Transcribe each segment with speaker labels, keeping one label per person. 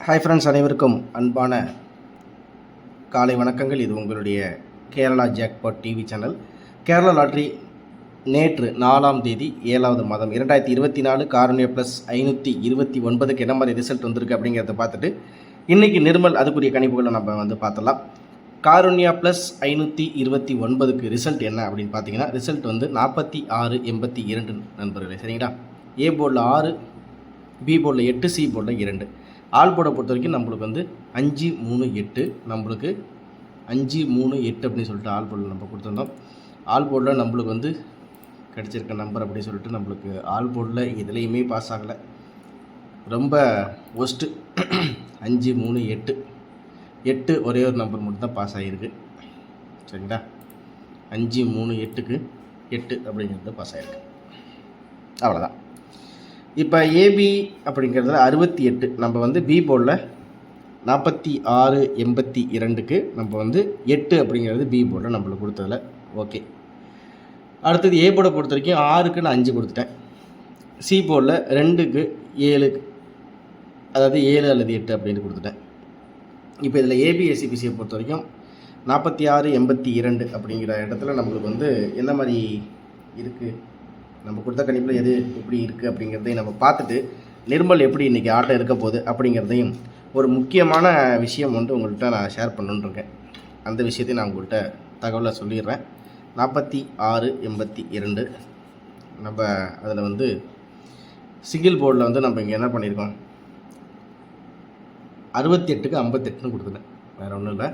Speaker 1: Hi friends, அனைவருக்கும் அன்பான காலை வணக்கங்கள். இது உங்களுடைய Kerala jackpot TV channel. Kerala lottery நேற்று 4ஆம் தேதி 7வது மாதம் 2024 காருண்யா ப்ளஸ் 529க்கு என்ன மாதிரி ரிசல்ட் வந்திருக்கு அப்படிங்கிறத பார்த்துட்டு இன்றைக்கி நிர்மல் அதுக்குரிய கணிப்புகளை நம்ம பார்த்தலாம். காருண்யா ப்ளஸ் 529க்கு ரிசல்ட் என்ன அப்படின்னு பார்த்தீங்கன்னா, ரிசல்ட் 4682 நண்பர்களே. சரிங்களா? ஏ போர்டில் 6, பி போர்டில் 8, சி போர்டில் 2. ஆல் போர்டை பொறுத்த வரைக்கும் நம்மளுக்கு 538, நம்மளுக்கு 538 அப்படின்னு சொல்லிட்டு ஆல் போர்டில் நம்ம கொடுத்துருந்தோம். ஆல் போர்டில் நம்மளுக்கு கிடச்சிருக்க நம்பர் அப்படின்னு சொல்லிட்டு நம்மளுக்கு ஆல் போர்டில் எதுலேயுமே பாஸ் ஆகலை. ரொம்ப ஒஸ்ட்டு. 538 8 ஒரே ஒரு நம்பர் மட்டும் தான் பாஸ் ஆகிருக்கு. சரிங்களா? 538க்கு 8 அப்படிங்கிறது பாஸ் ஆகிருக்கு. அவ்வளோதான். இப்போ ஏபி அப்படிங்கிறதுல 68, நம்ம பி போர்டில் 4682க்கு நம்ம 8 அப்படிங்கிறது பி போர்டில் நம்மளுக்கு கொடுத்ததில் ஓகே. அடுத்தது ஏ போர்டை பொறுத்த வரைக்கும் 6க்கு நான் 5 கொடுத்துட்டேன். சி போர்டில் 2க்கு 7, அதாவது 7 அல்லது 8 அப்படின்னு கொடுத்துட்டேன். இப்போ இதில் ஏபிஎஸ்சிபிசியை பொறுத்த வரைக்கும் 4682 அப்படிங்கிற இடத்துல நம்மளுக்கு என்ன மாதிரி இருக்குது, நம்ம கொடுத்த கணிப்பில் எது எப்படி இருக்குது அப்படிங்கிறதையும் நம்ம பார்த்துட்டு நிர்மல் எப்படி இன்றைக்கி ஆட்டம் இருக்க போகுது அப்படிங்கிறதையும் ஒரு முக்கியமான விஷயம் உங்கள்கிட்ட நான் ஷேர் பண்ணணுன்ருக்கேன். அந்த விஷயத்தையும் நான் உங்கள்கிட்ட தகவலை சொல்லிடுறேன். 4682 நம்ம அதில் சிங்கிள் போர்டில் நம்ம இங்கே என்ன பண்ணியிருக்கோம், 68க்கு 58ன்னு கொடுத்துட்டேன், வேறு ஒன்றும் இல்லை.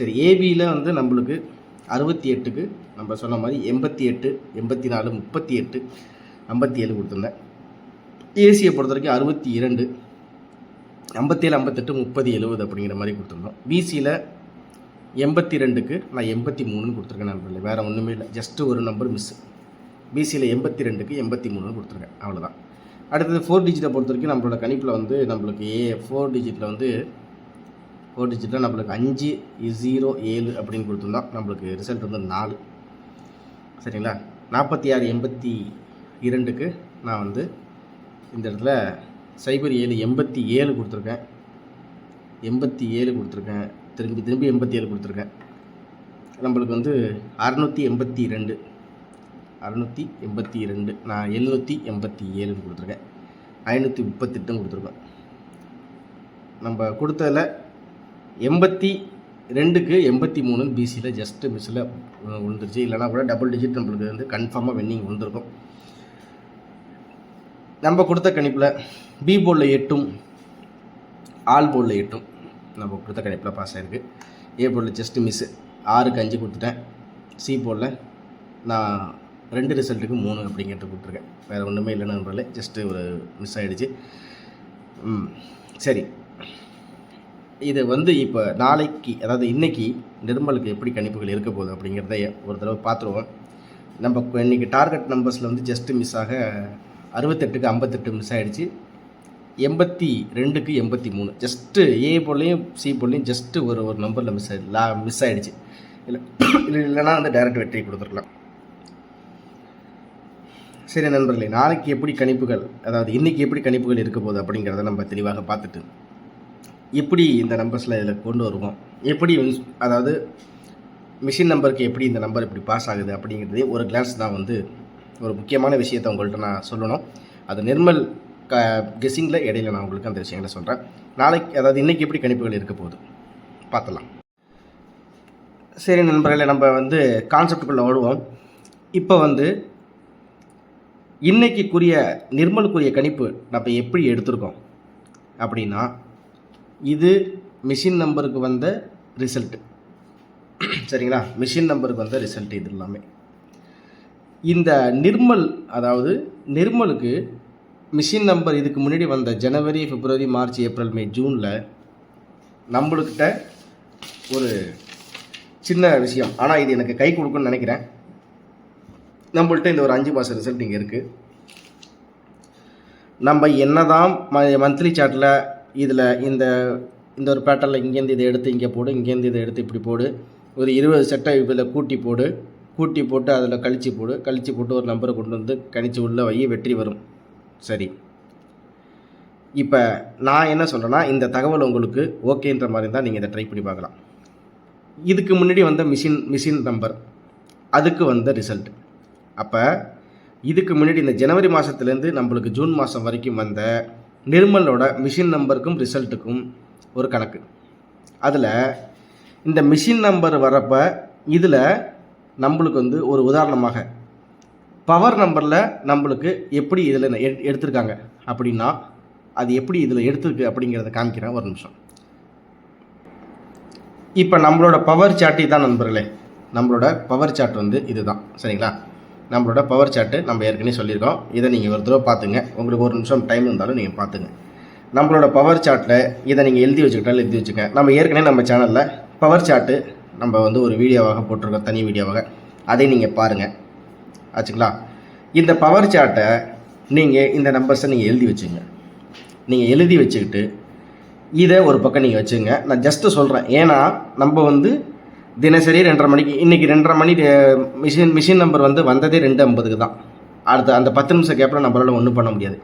Speaker 1: சரி, ஏபியில் நம்மளுக்கு 68க்கு நம்ம சொன்ன மாதிரி 88, 84, 38, 57 கொடுத்துருந்தேன். ஏசியை பொறுத்த வரைக்கும் 62, 57, 58, 30, 70 அப்படிங்கிற மாதிரி கொடுத்துருந்தோம். பிசியில் 82க்கு நான் 83ன்னு கொடுத்துருக்கேன் நண்பர்களே, வேறு ஒன்றுமே இல்லை, ஜஸ்ட்டு ஒரு நம்பர் மிஸ். பிசியில் 82க்கு 83ன்னு கொடுத்துருக்கேன், அவ்வளோதான். அடுத்தது 4 டிஜிட்டை பொறுத்த வரைக்கும் நம்மளோட கணிப்பில் நம்மளுக்கு 4 டிஜிட்டில் 4 டிஜிட்டில் நம்மளுக்கு 507 அப்படின்னு கொடுத்துருந்தோம். நம்மளுக்கு ரிசல்ட் 4. சரிங்களா? 4682க்கு நான் இந்த இடத்துல 0787 கொடுத்துருக்கேன். 87 கொடுத்துருக்கேன். திரும்பி 87 கொடுத்துருக்கேன். நம்மளுக்கு 682 நான் 787 கொடுத்துருக்கேன். 538 கொடுத்துருக்கேன். நம்ம கொடுத்ததில் 82க்கு 83 பிசியில் ஜஸ்ட்டு மிஸ்ஸில் விழுந்துருச்சு. இல்லைனா கூட டபுள் டிஜிட் நம்மளுக்கு கன்ஃபார்மாக வின்னிங் விழுந்திருக்கும். நம்ம கொடுத்த கணிப்பில் பி போர்டில் 8, ஆல் போர்டில் 8 நம்ம கொடுத்த கணிப்பில் பாஸ் ஆகிருக்கு. ஏ போர்டில் ஜஸ்ட்டு மிஸ்ஸு, 6க்கு 5 கொடுத்துட்டேன். சி போர்டில் நான் 2 ரிசல்ட்டுக்கு 3 அப்படிங்கிறது கொடுத்துருக்கேன், வேறு ஒன்றுமே இல்லைன்னு நண்பர்களே, ஜஸ்ட்டு ஒரு மிஸ் ஆகிடுச்சு. சரி, இது இப்போ நாளைக்கு, அதாவது இன்றைக்கி நிர்மலுக்கு எப்படி கணிப்புகள் இருக்க போகுது அப்படிங்கிறத ஒரு தடவை பார்த்துருவோம். நம்ம இன்றைக்கி டார்கெட் நம்பர்ஸில் ஜஸ்ட்டு மிஸ் ஆக 68க்கு 58 மிஸ் ஆகிடுச்சு. 82க்கு 83 ஜஸ்ட்டு ஏ போர்ட்லேயும் சி போர்ட்லேயும் ஜஸ்ட்டு ஒரு நம்பரில் மிஸ் ஆகிடுச்சு. இல்லைன்னா டைரக்ட் வெற்றி கொடுத்துருக்கலாம். சரி நண்பர்களே, நாளைக்கு எப்படி கணிப்புகள், அதாவது இன்றைக்கி எப்படி கணிப்புகள் இருக்க போகுது அப்படிங்கிறத நம்ம தெளிவாக பார்த்துட்டு எப்படி இந்த நம்பர்ஸில் இதில் கொண்டு வருவோம், எப்படி அதாவது மிஷின் நம்பருக்கு எப்படி இந்த நம்பர் இப்படி பாஸ் ஆகுது அப்படிங்கிறதே ஒரு கிளான்ஸ் தான் ஒரு முக்கியமான விஷயத்தை உங்கள்கிட்ட நான் சொல்லணும். அது நிர்மல் கெஸ்ஸிங்கில் இடையில நான் உங்களுக்கு அந்த விஷயங்களை சொல்கிறேன். நாளைக்கு, அதாவது இன்றைக்கி எப்படி கணிப்புகள் இருக்க போகுது பார்த்துலாம். சரி நண்பர்களே, நம்ம கான்செப்டுக்குள்ளே வருவோம். இப்போ இன்றைக்கிக்குரிய நிர்மலுக்குரிய கணிப்பு நம்ம எப்படி எடுத்திருக்கோம் அப்படின்னா, இது மிஷின் நம்பருக்கு வந்த ரிசல்ட்டு. சரிங்களா? மிஷின் நம்பருக்கு வந்த ரிசல்ட் இது எல்லாமே. இந்த நிர்மல், அதாவது நிர்மலுக்கு மிஷின் நம்பர் இதுக்கு முன்னாடி வந்த ஜனவரி, பிப்ரவரி, மார்ச், ஏப்ரல், மே, ஜூனில் நம்மளுக்கிட்ட ஒரு சின்ன விஷயம், ஆனால் இது எனக்கு கை கொடுக்குன்னு நினைக்கிறேன். நம்மள்கிட்ட இந்த ஒரு 5 மாத ரிசல்ட் இங்கே இருக்குது. நம்ம என்ன தான் மந்த்லி சார்ட்டில் இதில் இந்த ஒரு பேட்டர்னில் இங்கேருந்து இதை எடுத்து இங்கே போடு, இங்கேருந்து இதை எடுத்து இப்படி போடு, ஒரு 20 செட்டை இதில் கூட்டி போட்டு அதில் கழிச்சு போட்டு ஒரு நம்பரை கொண்டு கணிச்சு உள்ள வை, வெற்றி வரும். சரி, இப்போ நான் என்ன சொல்கிறேன்னா, இந்த தகவல் உங்களுக்கு ஓகேன்ற மாதிரி தான் நீங்கள் இதை ட்ரை பண்ணி பார்க்கலாம். இதுக்கு முன்னாடி வந்த மிஷின் நம்பர், அதுக்கு வந்த ரிசல்ட். அப்போ இதுக்கு முன்னாடி இந்த ஜனவரி மாதத்துலேருந்து நம்மளுக்கு ஜூன் மாதம் வரைக்கும் வந்த நிர்மலோட மிஷின் நம்பருக்கும் ரிசல்ட்டுக்கும் ஒரு கணக்கு. அதில் இந்த மிஷின் நம்பர் வரப்போ இதில் நம்மளுக்கு வந்து ஒரு உதாரணமாக பவர் நம்பரில் நம்மளுக்கு எப்படி இதில் எடுத்திருக்காங்க அப்படின்னா, அது எப்படி இதில் எடுத்துருக்கு அப்படிங்கிறத காமிக்கிறேன், ஒரு நிமிஷம். இப்போ நம்மளோட பவர் சார்ட் தான் நண்பர்களே. நம்மளோட பவர் சார்ட் வந்து இது தான், சரிங்களா? நம்மளோட பவர் சார்ட்டு நம்ம ஏற்கனவே சொல்லியிருக்கோம். இதை நீங்கள் ஒரு தடவை பார்த்துங்க. உங்களுக்கு ஒரு நிமிஷம் டைம் இருந்தாலும் நீங்கள் பார்த்துங்க. நம்மளோட பவர் சார்ட்டில் இதை நீங்கள் எழுதி வச்சுக்கிட்டாலும் எழுதி வச்சுங்க. நம்ம ஏற்கனவே நம்ம சேனலில் பவர் சார்ட்டு நம்ம வந்து ஒரு வீடியோவாக போட்டிருக்கோம், தனி வீடியோவாக. அதை நீங்கள் பாருங்கள், ஆச்சுங்களா? இந்த பவர் சார்ட்டை நீங்கள் இந்த நம்பர்ஸை நீங்கள் எழுதி வச்சுங்க. நீங்கள் எழுதி வச்சுக்கிட்டு இதை ஒரு பக்கம் நீங்கள் வச்சுங்க. நான் ஜஸ்ட்டு சொல்கிறேன், ஏன்னா நம்ம வந்து தினசரி 2:30 மணிக்கு, இன்றைக்கி 2:30 மணி மிஷின் நம்பர் வந்து வந்ததே 2:50 தான். அடுத்து அந்த 10 நிமிஷம் கேப்பில் நம்மளால் ஒன்றும் பண்ண முடியாது.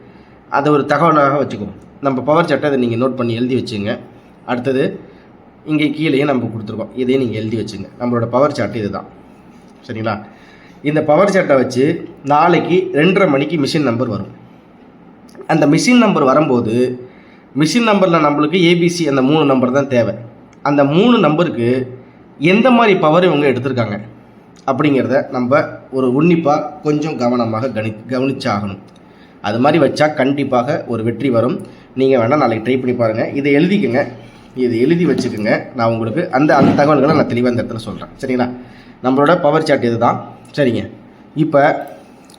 Speaker 1: அதை ஒரு தகவலாக வச்சுக்குவோம். நம்ம பவர் சார்ட்டை அதை நீங்கள் நோட் பண்ணி எழுதி வச்சுங்க. அடுத்தது இங்கே கீழேயே நம்ம கொடுத்துருக்கோம், இதையும் நீங்கள் எழுதி வச்சுங்க. நம்மளோட பவர் சார்ட்டு இது தான், சரிங்களா? இந்த பவர் சார்ட்டை வச்சு நாளைக்கு 2:30 மணிக்கு மிஷின் நம்பர் வரும். அந்த மிஷின் நம்பர் வரும்போது மிஷின் நம்பரில் நம்மளுக்கு ஏபிசி அந்த 3 நம்பர் தான் தேவை. அந்த 3 நம்பருக்கு எந்த மாதிரி பவர் இவங்க எடுத்திருக்காங்க அப்படிங்கிறத நம்ம ஒரு உன்னிப்பாக கொஞ்சம் கவனமாக கவனிச்சாகணும். அது மாதிரி வச்சா கண்டிப்பாக ஒரு வெற்றி வரும். நீங்கள் வேணால் நாளைக்கு ட்ரை பண்ணி பாருங்கள். இதை எழுதிக்கங்க, இதை எழுதி வச்சுக்கோங்க. நான் உங்களுக்கு அந்த தகவல்களை நான் தெளிவாக இந்த இடத்துல சொல்கிறேன், சரிங்களா? நம்மளோட பவர் சார்ட் இது தான், சரிங்க. இப்போ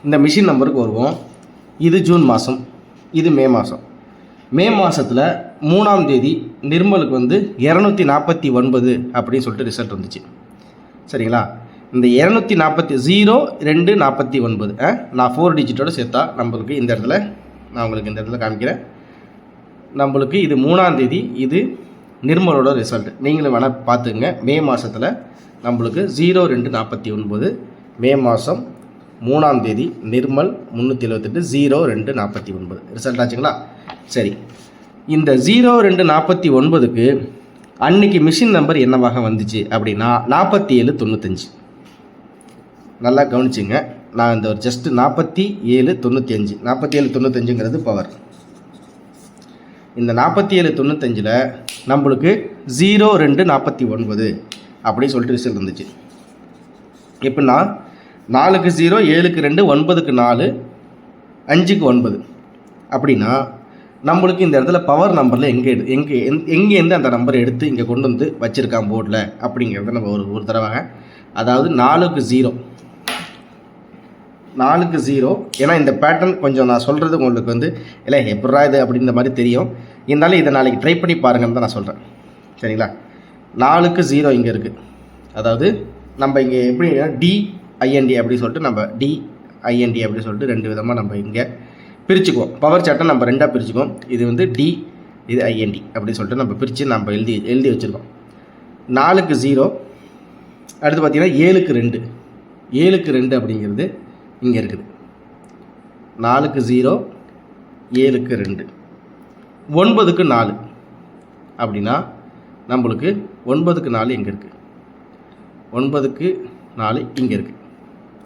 Speaker 1: இந்த மிஷின் நம்பருக்கு வருவோம். இது ஜூன் மாதம், இது மே மாதம். மே மாதத்தில் 3ஆம் தேதி நிர்மலுக்கு வந்து 249 அப்படின்னு சொல்லிட்டு ரிசல்ட் வந்துச்சு, சரிங்களா? இந்த 249 நான் 4 டிஜிட்டோடு சேர்த்தா நம்மளுக்கு இந்த இடத்துல, நான் உங்களுக்கு இந்த இடத்துல காமிக்கிறேன். நம்மளுக்கு இது 3ஆம் தேதி, இது நிர்மலோட ரிசல்ட். நீங்களும் வேணால் பார்த்துங்க. மே மாதத்தில் நம்மளுக்கு 0249 மே மாதம் 3ஆம் தேதி நிர்மல் 378 0249 ரிசல்ட் ஆச்சுங்களா? சரி, இந்த 0249க்கு அன்னைக்கு மிஷின் நம்பர் என்னவாக வந்துச்சு அப்படின்னா 4795. நல்லா கவனிச்சுங்க. நான் இந்த ஒரு ஜஸ்ட்டு 4795 பவர். இந்த 4795ல் நம்மளுக்கு 0249 அப்படின்னு சொல்லிட்டு ரிசல்ட் இருந்துச்சு. எப்படின்னா 4க்கு 0, 7க்கு 2, 9க்கு 4, 5க்கு 9 அப்படின்னா நம்மளுக்கு இந்த இடத்துல பவர் நம்பரில் எங்கேருந்து அந்த நம்பரை எடுத்து இங்கே கொண்டு வந்து வச்சுருக்கான் போர்டில் அப்படிங்கிறத நம்ம ஒரு தடவை, அதாவது 4க்கு 0, ஏன்னா இந்த பேட்டர்ன் கொஞ்சம் நான் சொல்கிறது உங்களுக்கு வந்து இல்லை எப்படா இது அப்படின்ற மாதிரி தெரியும். இருந்தாலும் இதை நாளைக்கு ட்ரை பண்ணி பாருங்கன்னு தான் நான் சொல்கிறேன், சரிங்களா? 4க்கு 0 இங்கே இருக்குது. அதாவது நம்ம இங்கே எப்படி டிஐஎன்டி அப்படின்னு சொல்லிட்டு நம்ம டிஐஎன்டி அப்படின்னு சொல்லிட்டு 2 விதமாக நம்ம இங்கே பிரிச்சுக்குவோம். பவர் சார்ட்டை நம்ம 2ஆக பிரிச்சுக்குவோம். இது வந்து டி, இது ஐஎன்டி அப்படின்னு சொல்லிட்டு நம்ம பிரித்து நம்ம எழுதி வச்சுருக்கோம். 4க்கு 0, அடுத்து பார்த்திங்கன்னா 7க்கு 2 அப்படிங்கிறது இங்கே இருக்குது. 4க்கு 0, 7க்கு 2, 9க்கு 4 அப்படின்னா நம்மளுக்கு 9க்கு 4 எங்கே இருக்குது? 9க்கு 4 இங்கே இருக்குது,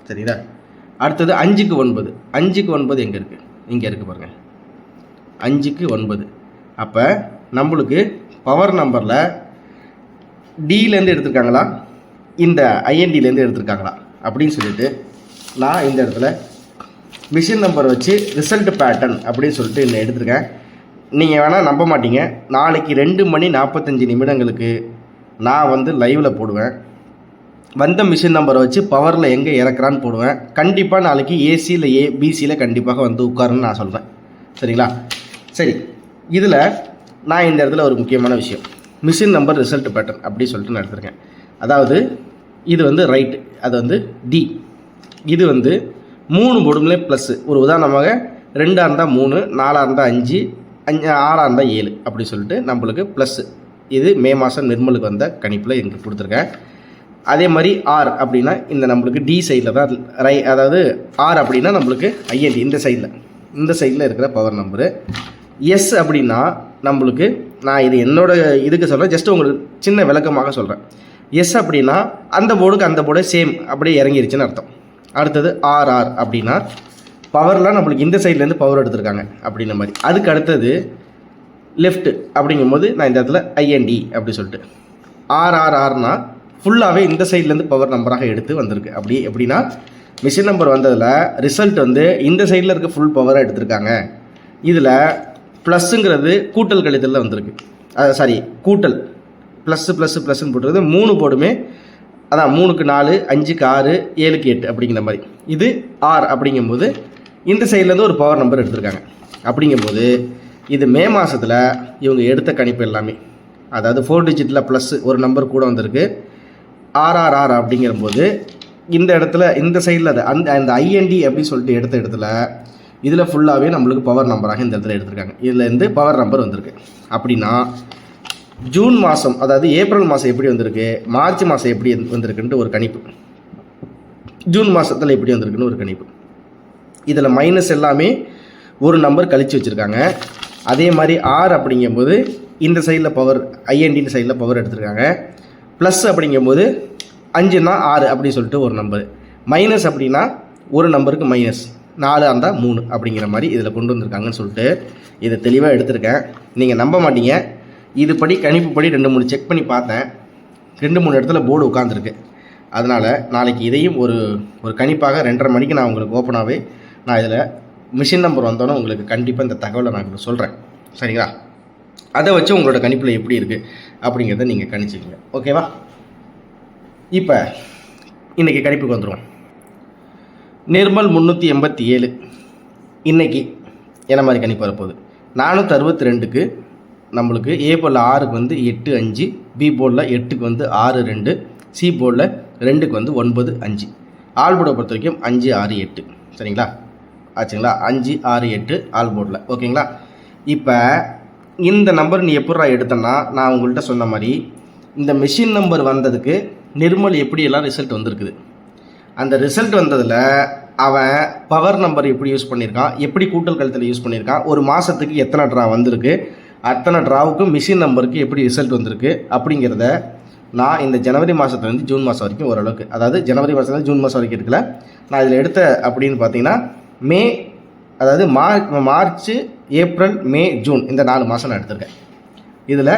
Speaker 1: சரிங்களா? அடுத்தது 5க்கு 9 எங்கே இருக்குது? இங்கே இருக்குது பாருங்கள், 5க்கு 9. அப்போ நம்மளுக்கு பவர் நம்பரில் டிலேருந்து எடுத்திருக்காங்களா, இந்த ஐஎன்டிலேருந்து எடுத்திருக்காங்களா அப்படின்னு சொல்லிட்டு நான் இந்த இடத்துல மிஷின் நம்பர் வச்சு ரிசல்ட் பேட்டர்ன் அப்படின்னு சொல்லிட்டு இன்னும் எடுத்திருக்கேன். நீங்கள் வேணால் நம்ப மாட்டீங்க, நாளைக்கு 2:45 நான் வந்து லைவில் போடுவேன். வந்த மிஷின் நம்பரை வச்சு பவரில் எங்கே இறக்குறான்னு போடுவேன். கண்டிப்பாக நாளைக்கு ஏசியில் பிசியில் கண்டிப்பாக வந்து உட்காருன்னு நான் சொல்கிறேன், சரிங்களா? சரி, இதில் நான் இந்த இடத்துல ஒரு முக்கியமான விஷயம், மிஷின் நம்பர் ரிசல்ட் பேட்டர்ன் அப்படி சொல்லிட்டு நான் எடுத்துருக்கேன். அதாவது இது வந்து ரைட்டு, அது வந்து டி, இது வந்து 3 போர்டுங்களே ப்ளஸ்ஸு. ஒரு உதாரணமாக 2ஆக இருந்தால் 3, 4ஆக இருந்தால் 5, 6ஆக இருந்தால் 7 அப்படி சொல்லிட்டு நம்மளுக்கு ப்ளஸ்ஸு. இது மே மாதம் நிர்மலுக்கு வந்த கணிப்பில் இங்கே கொடுத்துருக்கேன். அதே மாதிரி ஆர் அப்படின்னா இந்த நம்மளுக்கு டி சைடில் தான் அதாவது ஆர் அப்படின்னா நம்மளுக்கு ஐஎன்டி இந்த சைடில் இருக்கிற பவர் நம்பரு. எஸ் அப்படின்னா நம்மளுக்கு நான் இது என்னோட இதுக்கு சொல்கிறேன், ஜஸ்ட் உங்களுக்கு சின்ன விளக்கமாக சொல்கிறேன். எஸ் அப்படின்னா அந்த போர்டுக்கு அந்த போர்டு சேம் அப்படியே இறங்கிருச்சுன்னு அர்த்தம். அடுத்தது ஆர்ஆர் அப்படின்னா பவரில் நம்மளுக்கு இந்த சைட்லேருந்து பவர் எடுத்திருக்காங்க அப்படின்ற மாதிரி. அதுக்கு அடுத்தது லெஃப்ட்டு அப்படிங்கும்போது நான் இந்த இடத்துல ஐஎன்டி அப்படி சொல்லிட்டு ஆர்ஆர்ஆர்னா ஃபுல்லாகவே இந்த சைட்லேருந்து பவர் நம்பராக எடுத்து வந்திருக்கு. அப்படி எப்படின்னா மிஷின் நம்பர் வந்ததில் ரிசல்ட் வந்து இந்த சைடில் இருக்க ஃபுல் பவராக எடுத்திருக்காங்க. இதில் ப்ளஸ்ஸுங்கிறது கூட்டல் கழித்தலில் வந்திருக்கு. சாரி, கூட்டல் +++ன்னு போட்டுருது. 3 போர்டுமே அதான் 3க்கு 4, 5க்கு 6, 7க்கு 8 அப்படிங்கிற மாதிரி. இது ஆர் அப்படிங்கும்போது இந்த சைட்லேருந்து ஒரு பவர் நம்பர் எடுத்திருக்காங்க. அப்படிங்கும்போது இது மே மாதத்தில் இவங்க எடுத்த கணிப்பு எல்லாமே, அதாவது 4 டிஜிட்டில் ப்ளஸ் ஒரு நம்பர் கூட வந்திருக்கு. ஆர்ஆர்ஆர் அப்படிங்கிறபோது இந்த இடத்துல இந்த சைடில் அந்த ஐஎன்டி அப்படின்னு சொல்லிட்டு எடுத்த இடத்துல இதில் ஃபுல்லாகவே நம்மளுக்கு பவர் நம்பராக இந்த இடத்துல எடுத்திருக்காங்க. இதுலேருந்து பவர் நம்பர் வந்திருக்கு. அப்படின்னா ஜூன் மாதம், அதாவது ஏப்ரல் மாதம் எப்படி வந்திருக்கு, மார்ச் மாதம் எப்படி வந்திருக்குன்ட்டு ஒரு கணிப்பு, ஜூன் மாதத்தில் எப்படி வந்திருக்குன்னு ஒரு கணிப்பு. இதில் மைனஸ் எல்லாமே ஒரு நம்பர் கழித்து வச்சுருக்காங்க. அதே மாதிரி ஆர் அப்படிங்கும்போது இந்த சைடில் பவர், ஐஎன்டின்னு சைடில் பவர் எடுத்திருக்காங்க. ப்ளஸ் அப்படிங்கும்போது 5ன்னா 6 அப்படின்னு சொல்லிட்டு ஒரு நம்பர், மைனஸ் அப்படின்னா ஒரு நம்பருக்கு மைனஸ், 4 இருந்தால் 3 அப்படிங்கிற மாதிரி இதில் கொண்டு வந்திருக்காங்கன்னு சொல்லிட்டு இதை தெளிவாக எடுத்திருக்கேன். நீங்கள் நம்ப மாட்டீங்க, இதுபடி கணிப்புப்படி 2-3 செக் பண்ணி பார்த்தேன். 2-3 இடத்துல போர்டு உட்காந்துருக்கு. அதனால் நாளைக்கு இதையும் ஒரு கணிப்பாக 2:30 மணிக்கு நான் உங்களுக்கு ஓப்பனாகவே நான் இதில் மிஷின் நம்பர் வந்தோன்னே உங்களுக்கு கண்டிப்பாக இந்த தகவலை நான் உங்களுக்கு சொல்கிறேன். சரிங்களா? அதை வச்சு உங்களோட கணிப்பில் எப்படி இருக்குது அப்படிங்கிறத நீங்கள் கணிச்சிக்கங்க. ஓகேவா? இப்போ இன்றைக்கி கணிப்புக்கு வந்துடுவோம். நிர்மல் 387 இன்றைக்கி என்ன மாதிரி கணிப்பு வரப்போகுது? 462க்கு நம்மளுக்கு ஏ போர்டில் 6க்கு வந்து 8 5, பி போர்டில் 8க்கு வந்து 6 2, சி போர்டில் 2க்கு வந்து 9 5, ஆல் போர்டை பொறுத்த வரைக்கும் 5 6 8. சரிங்களா? ஆச்சுங்களா? 5 6 8 ஆல் போர்டில். ஓகேங்களா? இப்போ இந்த நம்பர் நீ எப்படா எடுத்தேன்னா, நான் உங்கள்கிட்ட சொன்ன மாதிரி இந்த மிஷின் நம்பர் வந்ததுக்கு நிர்மல் எப்படியெல்லாம் ரிசல்ட் வந்திருக்குது, அந்த ரிசல்ட் வந்ததில் அவன் பவர் நம்பர் எப்படி யூஸ் பண்ணியிருக்கான், எப்படி கூட்டல் கழித்தல் யூஸ் பண்ணியிருக்கான், ஒரு மாதத்துக்கு எத்தனை ட்ரா வந்திருக்கு, அத்தனை ட்ராவுக்கு மிஷின் நம்பருக்கு எப்படி ரிசல்ட் வந்திருக்கு அப்படிங்கிறத நான் இந்த ஜனவரி மாதத்துலேருந்து ஜூன் மாதம் வரைக்கும் ஓரளவுக்கு, அதாவது ஜனவரி மாதத்துலேருந்து ஜூன் மாதம் வரைக்கும் எடுக்கல, நான் இதில் எடுத்த அப்படின்னு பார்த்தீங்கன்னா மே, அதாவது மார்ச் ஏப்ரல் மே ஜூன் இந்த 4 மாதம் நான் எடுத்திருக்கேன். இதில்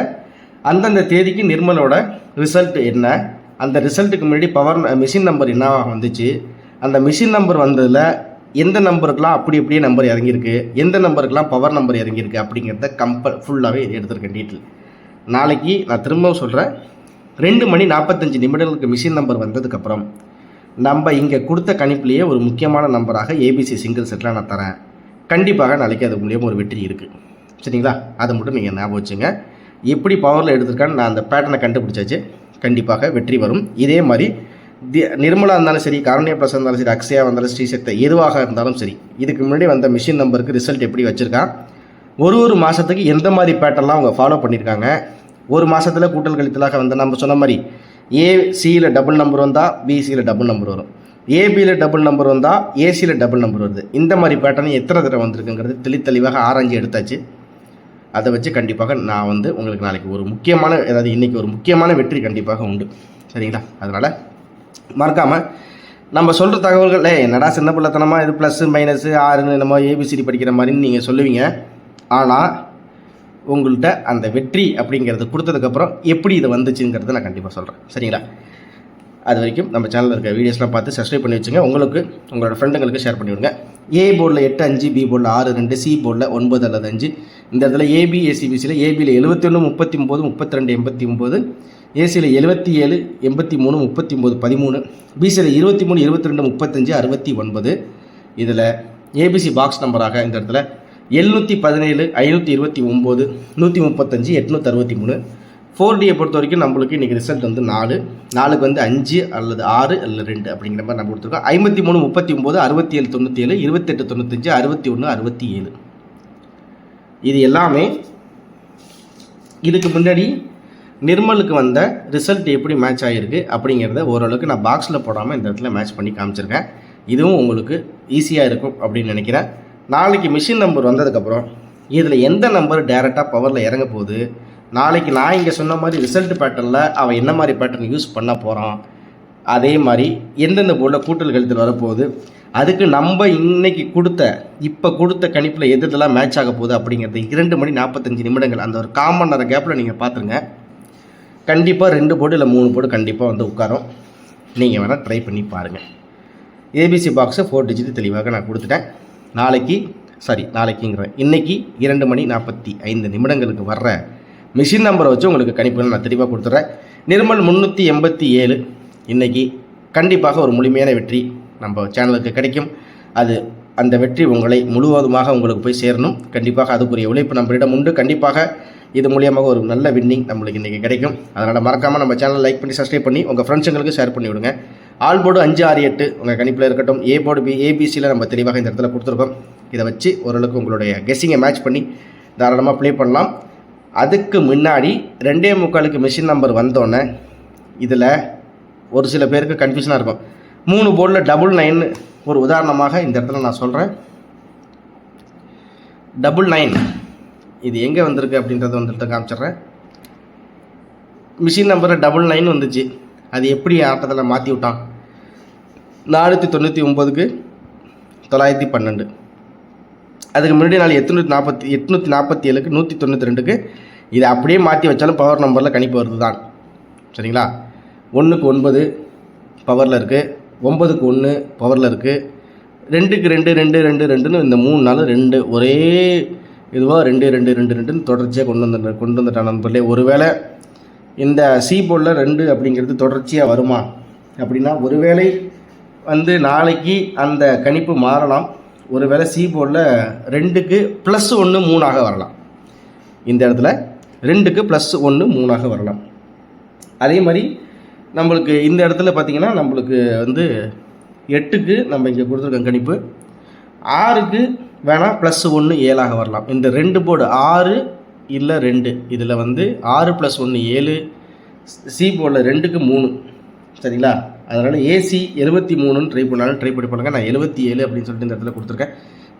Speaker 1: அந்தந்த தேதிக்கு நிர்மலோட ரிசல்ட் என்ன, அந்த ரிசல்ட்டுக்கு முன்னாடி பவர் மிஷின் நம்பர் என்னவா வந்துச்சு, அந்த மிஷின் நம்பர் வந்ததில் எந்த நம்பருக்கெலாம் அப்படியே நம்பர் இறங்கியிருக்கு, எந்த நம்பருக்கெலாம் பவர் நம்பர் இறங்கியிருக்கு அப்படிங்கிறத ஃபுல்லாகவே எடுத்திருக்கேன் டீட்டெயில். நாளைக்கு நான் திரும்பவும் சொல்கிறேன், 2:45 மிஷின் நம்பர் வந்ததுக்கப்புறம் நம்ம இங்கே கொடுத்த கணிப்புலேயே ஒரு முக்கியமான நம்பராக ஏபிசி சிங்கிள் செட்டில் நான் தரேன். கண்டிப்பாக நாளைக்கு அது மூலியமாக ஒரு வெற்றி இருக்குது. சரிங்களா? அதை மட்டும் நீங்கள் ஞாபகம் வச்சுங்க. எப்படி பவரில் எடுத்திருக்கான்னு நான் அந்த பேட்டர்னை கண்டுபிடிச்சாச்சு. கண்டிப்பாக வெற்றி வரும். இதே மாதிரி நிர்மலா இருந்தாலும் சரி, காரணியா ப்ளஸ் இருந்தாலும் சரி, அக்ஷயா வந்தாலும் ஸ்ரீசக்தி எதுவாக இருந்தாலும் சரி, இதுக்கு முன்னாடி வந்த மிஷின் நம்பருக்கு ரிசல்ட் எப்படி வச்சுருக்கான், ஒரு மாதத்துக்கு எந்த மாதிரி பேட்டர்லாம் அவங்க ஃபாலோ பண்ணியிருக்காங்க, ஒரு மாதத்தில் கூட்டல் கழித்தலாக வந்து நம்ம சொன்ன மாதிரி ஏசியில் டபுள் நம்பர் வந்தால் பிசியில் டபுள் நம்பர் வரும், ஏபியில் டபுள் நம்பர் வந்தால் ஏசியில் டபுள் நம்பர் வருது. இந்த மாதிரி பேட்டர்ன் எத்தனை தடவை வந்திருக்குங்கிறது தெளிவாக ஆராய்ச்சி எடுத்தாச்சு. அதை வச்சு கண்டிப்பாக நான் வந்து உங்களுக்கு நாளைக்கு ஒரு முக்கியமான, அதாவது இன்றைக்கி ஒரு முக்கியமான வெற்றி கண்டிப்பாக உண்டு. சரிங்களா? அதனால் மறக்காமல் நம்ம சொல்கிற தகவல்கள் என்னடா சின்ன பிள்ளைத்தனமாக இது ப்ளஸ்ஸு மைனஸு 6ன்னு நம்ம ஏபிசிடி படிக்கிற மாதிரின்னு நீங்கள் சொல்லுவீங்க. ஆனால் உங்கள்கிட்ட அந்த வெற்றி அப்படிங்கிறது கொடுத்ததுக்கப்புறம் எப்படி இது வந்துச்சுங்கிறத நான் கண்டிப்பாக சொல்கிறேன். சரிங்களா? அது வரைக்கும் நம்ம சேனலில் இருக்க வீடியோஸ்லாம் பார்த்து சப்ஸ்கிரைப் பண்ணி வச்சுங்க. உங்களுக்கு உங்களோட ஃப்ரெண்டுங்களுக்கு ஷேர் பண்ணி விடுங்க. ஏ போர்டில் 8 5, பி போர்டில் 6 2, சி போர்டில் 9 அல்லது 5. இந்த இடத்துல ஏபி ஏசிபிசியில் ஏபியில் 71 39 32 89, ஏசியில் 77 83 39 13, பிசியில் 23 22 35 69. இதில் ஏபிசி பாக்ஸ் நம்பராக இந்த இடத்துல 717 529 135 863. 4Dயை பொறுத்த வரைக்கும் நம்மளுக்கு இன்றைக்கி ரிசல்ட் வந்து 4க்கு வந்து 5 அல்லது 6 அல்லது 2 அப்படிங்கிற மாதிரி நம்ம கொடுத்துருக்கோம். 53 39 67 97 28 95 61 67. இது எல்லாமே இதுக்கு முன்னாடி நிர்மலுக்கு வந்த ரிசல்ட் எப்படி மேட்ச் ஆகிருக்கு அப்படிங்கிறத ஓரளவுக்கு நான் பாக்ஸில் போடாமல் இந்த இடத்துல மேட்ச் பண்ணி காமிச்சிருக்கேன். இதுவும் உங்களுக்கு ஈஸியாக இருக்கும் அப்படின்னு நினைக்கிறேன். நாளைக்கு மிஷின் நம்பர் வந்ததுக்கப்புறம் எப்படி பவர் நம்பர் எடுத்திருக்காங்க, எப்படி கூட்டல் கழித்தல் யூஸ் பண்ணியிருக்காங்க, எப்படி ரிசல்ட் வந்திருக்கு அப்படிங்கிறத நான் உங்களுக்கு தெளிவாக சொல்கிறேன். சரிங்களா? இதில் எந்த நம்பர் டேரெக்டாக பவரில் இறங்க போகுது, நாளைக்கு நான் இங்கே சொன்ன மாதிரி ரிசல்ட் பேட்டர்னில் அவன் என்ன மாதிரி பேட்டர்ன் யூஸ் பண்ண போகிறான், அதே மாதிரி எந்தெந்த போர்டில் கூட்டல் கழித்தல் வரப்போகுது, அதுக்கு நம்ம இன்னைக்கு இப்போ கொடுத்த கணிப்பில் எதெல்லாம் மேட்ச் ஆக போகுது அப்படிங்கிறது 2 மணி 45 நிமிடங்கள் அந்த ஒரு காமன் நேர கேப்பில் நீங்கள் பார்த்துருங்க. கண்டிப்பாக 2 போர்டு இல்லை 3 போர்டு கண்டிப்பாக வந்து உட்காரும். நீங்கள் வேணால் ட்ரை பண்ணி பாருங்கள். ஏபிசி பாக்ஸை 4 டிஜிட் தெளிவாக நான் கொடுத்துட்டேன். நாளைக்குங்கிறேன் இன்றைக்கி 2 மணி 45 நிமிடங்களுக்கு வர்ற மிஷின் நம்பரை வச்சு உங்களுக்கு கணிப்புகள் நான் தெளிவாக கொடுத்துட்றேன். நிர்மல் 387 இன்றைக்கி கண்டிப்பாக ஒரு முழுமையான வெற்றி நம்ம சேனலுக்கு கிடைக்கும். அந்த வெற்றி உங்களை முழுவதுமாக உங்களுக்கு போய் சேரணும். கண்டிப்பாக அதுக்குரிய உழைப்பு நம்மளிடம் உண்டு. கண்டிப்பாக இது மூலியமாக ஒரு நல்ல வின்னிங் நம்மளுக்கு இன்றைக்கி கிடைக்கும். அதனால் மறக்காமல் நம்ம சேனலை லைக் பண்ணி சப்ஸ்கிரைப் பண்ணி உங்கள் ஃப்ரெண்ட்ஸுங்களுக்கு ஷேர் பண்ணி விடுங்க. ஆல் போர்டு 5, 6, 8 உங்கள் கணிப்பில் இருக்கட்டும். ஏ போர்டு ஏபிசியில் நம்ம தெளிவாக இந்த இடத்துல கொடுத்துருக்கோம். இதை வச்சு ஓரளவுக்கு உங்களுடைய கெஸ்ஸிங்கை மேட்ச் பண்ணி தாராளமாக ப்ளே பண்ணலாம். அதுக்கு முன்னாடி 2:45 மிஷின் நம்பர் வந்தோடனே இதில் ஒரு சில பேருக்கு கன்ஃபியூஷனாக இருக்கும். 3 போர்டில் 99 ஒரு உதாரணமாக இந்த இடத்துல நான் சொல்கிறேன். 99 இது எங்கே வந்திருக்கு அப்படின்றத வந்துட்டு காமிச்சிட்றேன். மிஷின் நம்பரை 99 வந்துச்சு. அது எப்படி ஆட்டத்தில் மாற்றி விட்டான்? 499க்கு 912, அதுக்கு முன்னாடி நாள் 847க்கு 192க்கு இதை அப்படியே மாற்றி வச்சாலும் பவர் நம்பரில் கணிப்பு வருது தான். சரிங்களா? 1க்கு 9 பவரில் இருக்குது, 9க்கு 1 பவரில் இருக்குது, 2க்கு 2 2 2 2ன்னு இந்த 3 நாள் 2 ஒரே இதுவாக 2 2 2 2ன்னு தொடர்ச்சியாக கொண்டு வந்துட்டான் நண்பர்களே. ஒருவேளை இந்த சி போர்டில் 2 அப்படிங்கிறது தொடர்ச்சியாக வருமா அப்படின்னா, ஒருவேளை நாளைக்கு அந்த கணிப்பு மாறலாம். ஒருவேளை சி போர்டில் 2க்கு +1 3ஆக வரலாம். இந்த இடத்துல 2க்கு +1 3ஆக வரலாம். அதே மாதிரி நம்மளுக்கு இந்த இடத்துல பார்த்திங்கன்னா நம்மளுக்கு 8க்கு நம்ம இங்கே கொடுத்துருக்க கணிப்பு 6க்கு வேணால் +1 7ஆக வரலாம். இந்த 2 போர்டு 6 இல்லை 2 இதில் 6 +1 7, சி போர்டில் 2க்கு 3. சரிங்களா? அதனால் ஏசி 73ன்னு ட்ரை பண்ணாலும் ட்ரை பண்ணி பாருங்கள். நான் 77 அப்படின்னு சொல்லிட்டு இந்த இடத்துல கொடுத்துருக்கேன்.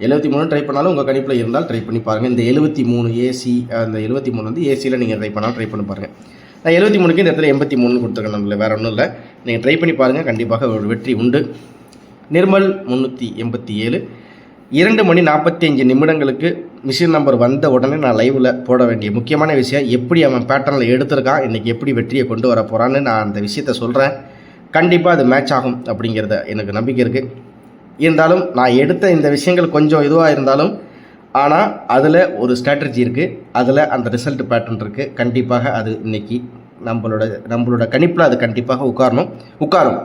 Speaker 1: 73 ட்ரை பண்ணாலும் உங்கள் கணிப்பில் இருந்தால் ட்ரை பண்ணி பாருங்கள். இந்த 73 ஏசி, அந்த 73 ஏசியில் நீங்கள் ட்ரை பண்ணாலும் ட்ரை பண்ணி பாருங்கள். நான் 73க்கு இந்த இடத்துல 83ன்னு கொடுத்துருக்கேன். நம்மள வேறு ஒன்றும் இல்லை. நீங்கள் ட்ரை பண்ணி பாருங்கள். கண்டிப்பாக ஒரு வெற்றி உண்டு. நிர்மல் 387 2 மணி 45 நிமிடங்களுக்கு மிஷின் நம்பர் வந்த உடனே நான் லைவில் போட வேண்டிய முக்கியமான விஷயம், எப்படி அவன் பேட்டர்னில் எடுத்திருக்கான், இன்றைக்கி எப்படி வெற்றியை கொண்டு வர போகிறான்னு நான் அந்த விஷயத்த சொல்கிறேன். கண்டிப்பாக அது மேட்ச் ஆகும் அப்படிங்கிறத எனக்கு நம்பிக்கை இருக்குது. இருந்தாலும் நான் எடுத்த இந்த விஷயங்கள் கொஞ்சம் இதுவாக இருந்தாலும், ஆனால் அதில் ஒரு ஸ்ட்ராட்டஜி இருக்குது, அதில் அந்த ரிசல்ட் பேட்டர்ன் இருக்குது. கண்டிப்பாக அது இன்றைக்கி நம்மளோட கணிப்பில் அது கண்டிப்பாக உட்காரும்.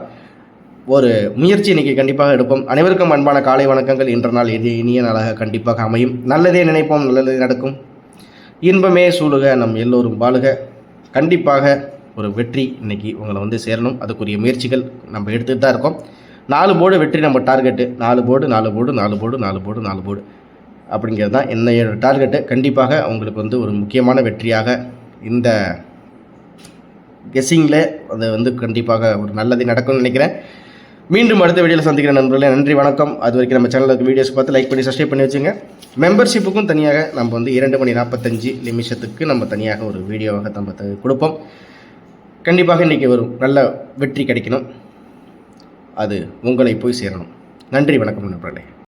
Speaker 1: ஒரு முயற்சி இன்றைக்கி கண்டிப்பாக எடுப்போம். அனைவருக்கும் அன்பான காலை வணக்கங்கள். இன்ற நாள் இனிய நாளாக கண்டிப்பாக அமையும். நல்லதே நினைப்போம், நல்லதே நடக்கும். இன்பமே சூழுக, நம் எல்லோரும் வாழுக. கண்டிப்பாக ஒரு வெற்றி இன்றைக்கி உங்களை சேரணும். அதுக்குரிய முயற்சிகள் நம்ம எடுத்துகிட்டு தான் இருக்கோம். 4 போர்டு வெற்றி நம்ம டார்கெட்டு. 4 போர்டு அப்படிங்கிறது தான் என்னைய டார்கெட்டு. கண்டிப்பாக உங்களுக்கு ஒரு முக்கியமான வெற்றியாக இந்த கெஸ்ஸிங்கில் அது கண்டிப்பாக ஒரு நல்லது நடக்கும்னு நினைக்கிறேன். மீண்டும் அடுத்த வீடியோவில் சந்திக்கிற நண்பர்களே, நன்றி, வணக்கம். அது வரைக்கும் நம்ம சேனலுக்கு வீடியோஸ் பார்த்து லைக் பண்ணி சப்ஸ்கிரைப் பண்ணி வச்சுங்க. மெம்பர்ஷிப்புக்கும் தனியாக நம்ம 2 மணி 45 நிமிஷத்துக்கு நம்ம தனியாக ஒரு வீடியோவாக நம்ம கொடுப்போம். கண்டிப்பாக இன்றைக்கி ஒரு நல்ல வெற்றி கிடைக்கணும். அது உங்களை போய் சேரணும். நன்றி, வணக்கம் நண்பர்களே.